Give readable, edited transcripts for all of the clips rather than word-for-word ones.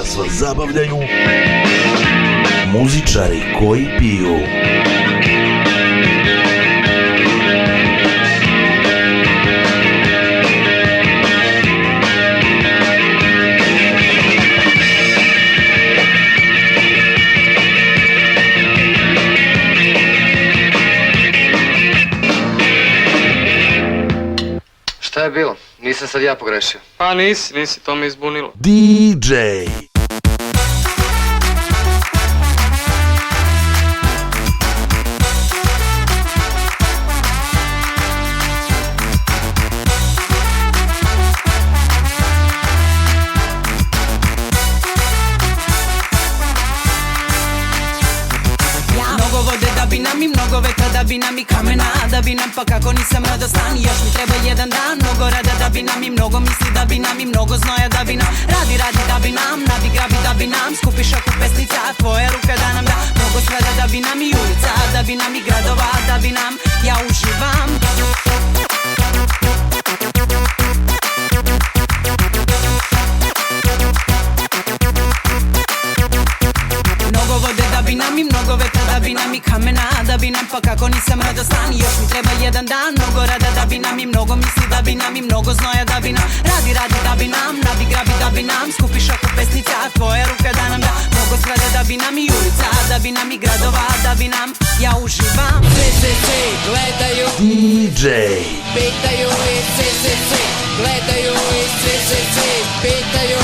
danas vas zabavljaju muzičari koji piju. Šta je bilo? Nisam sad ja pogrešio. Pa nisi, to me izbunilo. DJ. Mnogo vode da bi nam i mnogo vetra da bi nam i kamena da bi nam, pa kako nisam radostan. Još mi treba jedan dan, mnogo rada da bi nam i mnogo misli da bi nam i mnogo znoja da bi nam. Radi da bi nam, grabi da bi nam, skupiš ako pesnica, tvoja ruka da nam da. Mnogo svega da bi nam i ulica, da bi nam i gradova, da bi nam, ja uživam. Mnogo vode da bi nam i mnogo vetra da bi nam i kamena da bi nam, pa kako nisam radostan. Još mi treba jedan dan, mnogo rada da bi nam i mnogo misli da bi nam i mnogo znoja da bi nam. Radi da bi nam, grabi da bi nam, skupiš ako pesnica, tvoja ruka da nam da. Mnogo svega da bi nam i ulica, da bi nam i gradova, da bi nam, ja uživam. Svi gledaju, DJ. pitaju i svi gledaju i svi pitaju.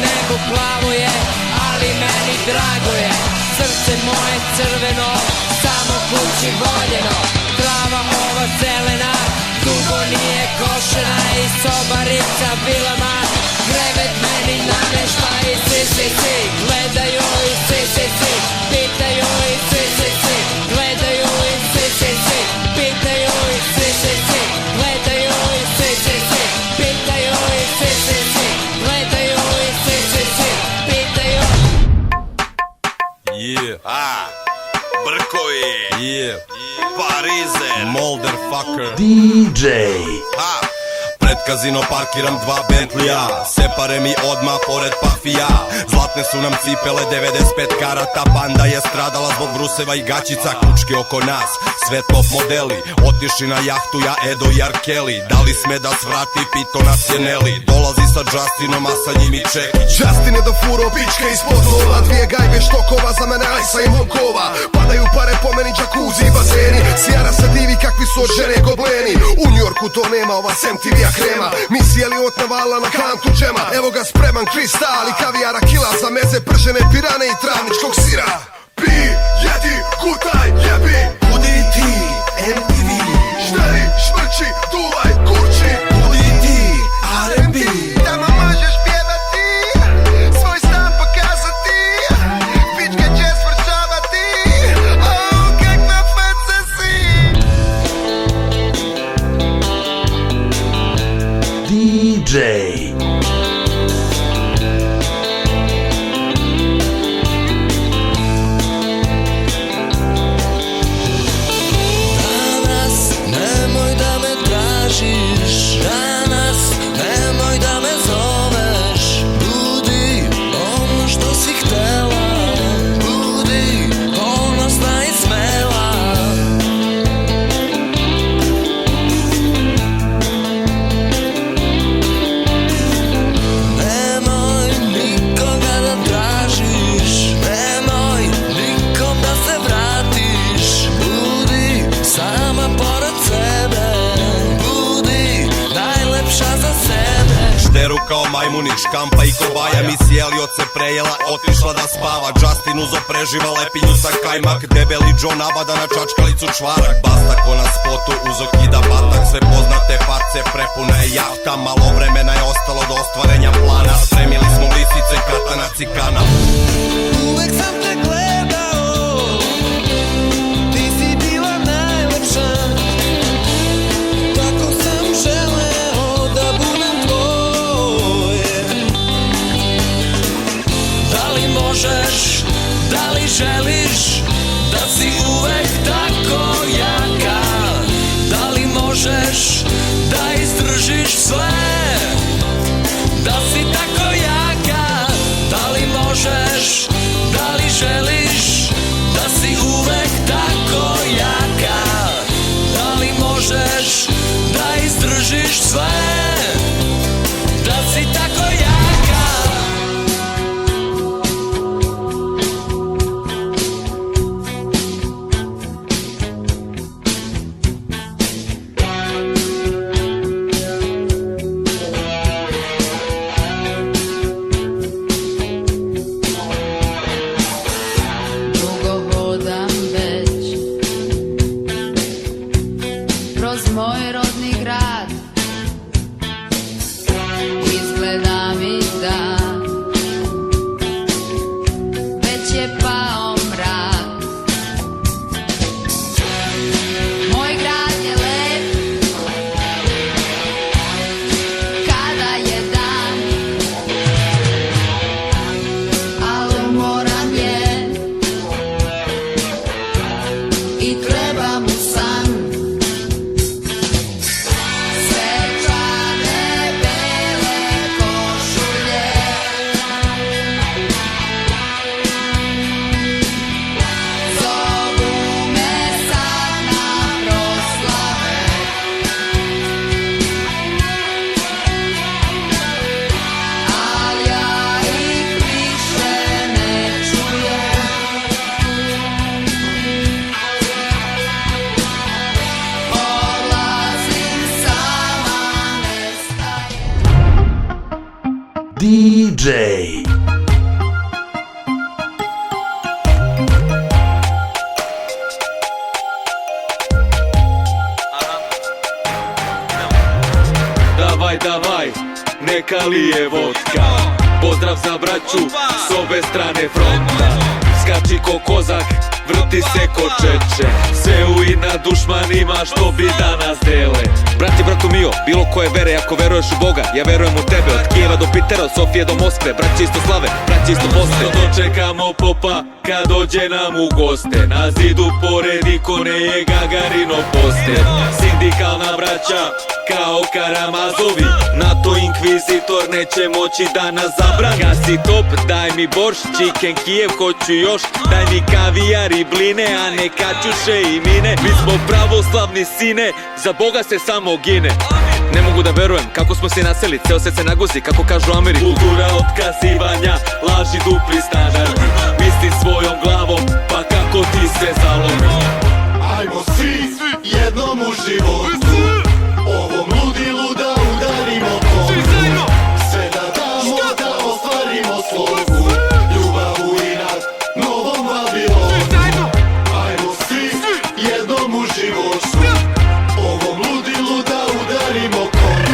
Nebo plavo je, ali meni drago je. Srce moje crveno, samo kući voljeno. Trava ova zelena, dugo nije košena. I sobarica vilama, krevet meni namešta. I svi gledaju i svi pitaju i svi gledaju i svi pitaju i svi gledaju i svi pitaju i svi gledaju i svi pitaju. Yeah, Brkovi, yeah, Parize, Molderfucker, DJ. Pred kazino parkiram dva Bentlija, separe mi odmah pored pafija. Zlatne su nam cipele, 95 karata. Banda je stradala zbog bruseva i gaćica. Kučke oko nas, sve top modeli. Otišli na jahtu, ja Edo i Arkeli. Da li sme da svrati, pito nas je Nelly. Dolazi sa Justinom, a sa njim i Čekić. Justin je dofuro pičke ispod lola. Dvije gajbe štokova, za mene Ajsa i Momkova. Padaju pare po meni, džakuzi i bazeni. Sijara se divi kakvi su od žene gobleni. U Njorku to nema, ova MTV-a krema. Misija li otnavala na kantu džema. Evo ga spreman kristal i kavijara kila. Za meze pržene pirane i travničkog sira. Pi, jedi, kutaj, jebi. Budi ti, MTV. Šteri, šmrči, duvaj, kurči. Budi ti, R&B. Tamo možeš pjevati, svoj stan pokazati. Pička će svršavati, oh, kakva faca si. DJ. Kao majmuni, škampa i kobaja. Misi Elliot se prejela, otišla da spava. Justin uzo preživa lepinju sa kajmak. Debeli John nabada na čačkalicu čvarak. Basta ko na spotu, uzo kida batak. Sve poznate face, prepuna je jahta. Malo vremena je ostalo do ostvarenja plana. Spremili smo lisice, katana, cikana. Uvek sam te gledao, ti si bila najlepša. Tako sam želeo da budem tvoje. Da li možeš, da li želiš da si uvek tako jaka? moj rodni grad. Izgleda mi da već je pao mrak. Moj grad je lep kada je dan, ali umoran je i treba mu san. Svečane bele košulje, zovu me sad na proslave, al ja ih više ne čujem. Odlazim sama, nestajem. DJ. Davaj, davaj, neka li je vodka. Pozdrav za braću s obe strane fronta. Skači ko kozak, vrti se ko čeče. Sve u ina dušmanima što bi danas dele. Brati, bratu mio, bilo koje vere, ako veruješ u Boga, ja verujem u tebe. Od Kijeva do Pitera, od Sofije do Moskve, braći isto slave, braći isto poste. Dočekamo popa kad dođe nam u goste. Na zidu pored ikone je Gagarino poster. Sindikalna braća kao Karamazovi, NATO inkvizitor neće moći da nas zabrani. Gasi top, daj mi borš, chicken Kijev hoću još. Daj mi kavijar i bline, a ne kaćuše i mine. Mi smo pravoslavni sine, za Boga se samo gine. Ne mogu da verujem kako smo se naseli, ceo svet se naguzi, kako kažu Ameri. Kultura otkazivanja, laži, dupli standardi. Misli svojom glavom, pa kako ti se zalomi. Ajmo svi jednom u život, ovom ludilu da udarimo kontu. Sve da damo da ostvarimo slogu, ljubav u inat, novom Vavilonu. Ajmo svi jednom u život, ovom ludilu da udarimo kontu.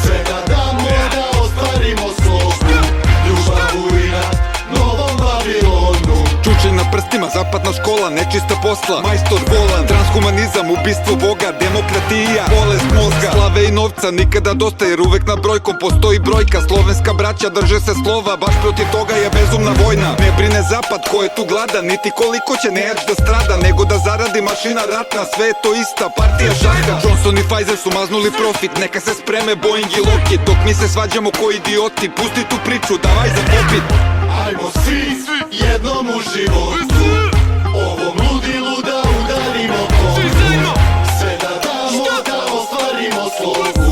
Sve da damo da ostvarimo slogu, ljubav u inat, novom Vavilonu. Čučaj na prstima, zapadna škola, nečista posla, majstor volan, transhumanizam, ubistvo Boga, demokratija, bolest mozga, slave i novca, nikada dosta jer uvek nad brojkom postoji brojka. Slovenska braća drže se slova, baš protiv toga je bezumna vojna. Ne brine zapad ko je tu gladan, niti koliko će Nerč da strada, nego da zaradi mašina ratna, sve je to ista partija šaha. Johnson i Pfizer su maznuli profit, neka se spreme Boeing i Lockheed, dok mi se svađamo ko idioti, pusti tu priču, davaj za popit. Ajmo svi jednom u život, ovom ludilu da udarimo kontu. Sve da damo da ostvarimo slogu,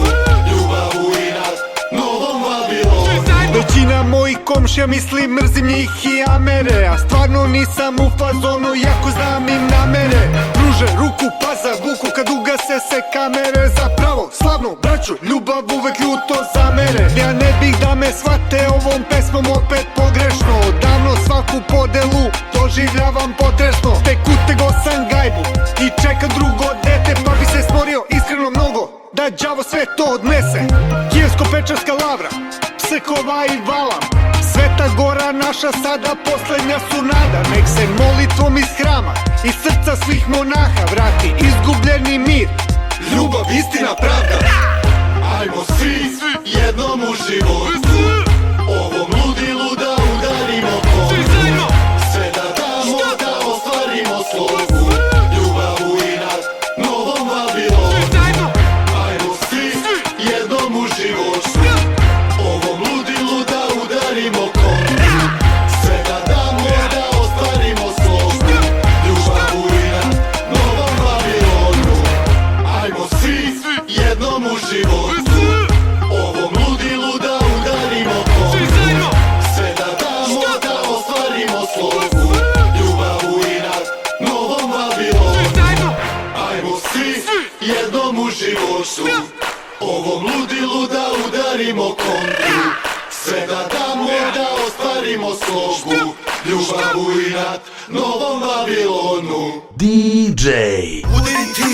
ljubav u inat, novom Vavilonu. Većina mojih komšija misli mrzim njih i Amere, a stvarno nisam u fazonu, jako znam im namere. Pruže ruku pa za vuku kad ugase se kamere, zapravo slavnu braću, ljubav uvek ljuto zamere. Ja ne bih da me shvate ovom pesmom opet pogrešno, odavno svaku podelu doživljavam potresno. Tek utego sam gajbu i čekam drugo dete, pa bi se smorio iskreno mnogo da đavo sve to odnese. Kijevsko-pečarska lavra, Psekova i Valam, Sveta Gora naša sada poslednja su nada. Nek se molitvom iz hrama i srca svih monaha vrati izgubljeni mir, ljubav, istina, pravda. Ajmo svi jednom u život, ovom ludilu da udarimo kontu. Sve da damo da ostvarimo slogu, ljubav u inat, novom Vavilonu. Ajmo svi jednom u život, ovom ludilu da udarimo kontu. Sve da damo da ostvarimo slogu, ljubav u inat, novom Vavilonu. Ajmo svi jednom u život, ovom ludilu da udarimo kontu. Sve da damo da ostvarimo slogu, ljubav u inat, novom Vavilonu. Ajmo svi jednom u životu, ovom ludilu da udarimo kontu. Sve da damo da ostvarimo slogu, ljubav u inat, novom Vavilonu. DJ. Udari ti,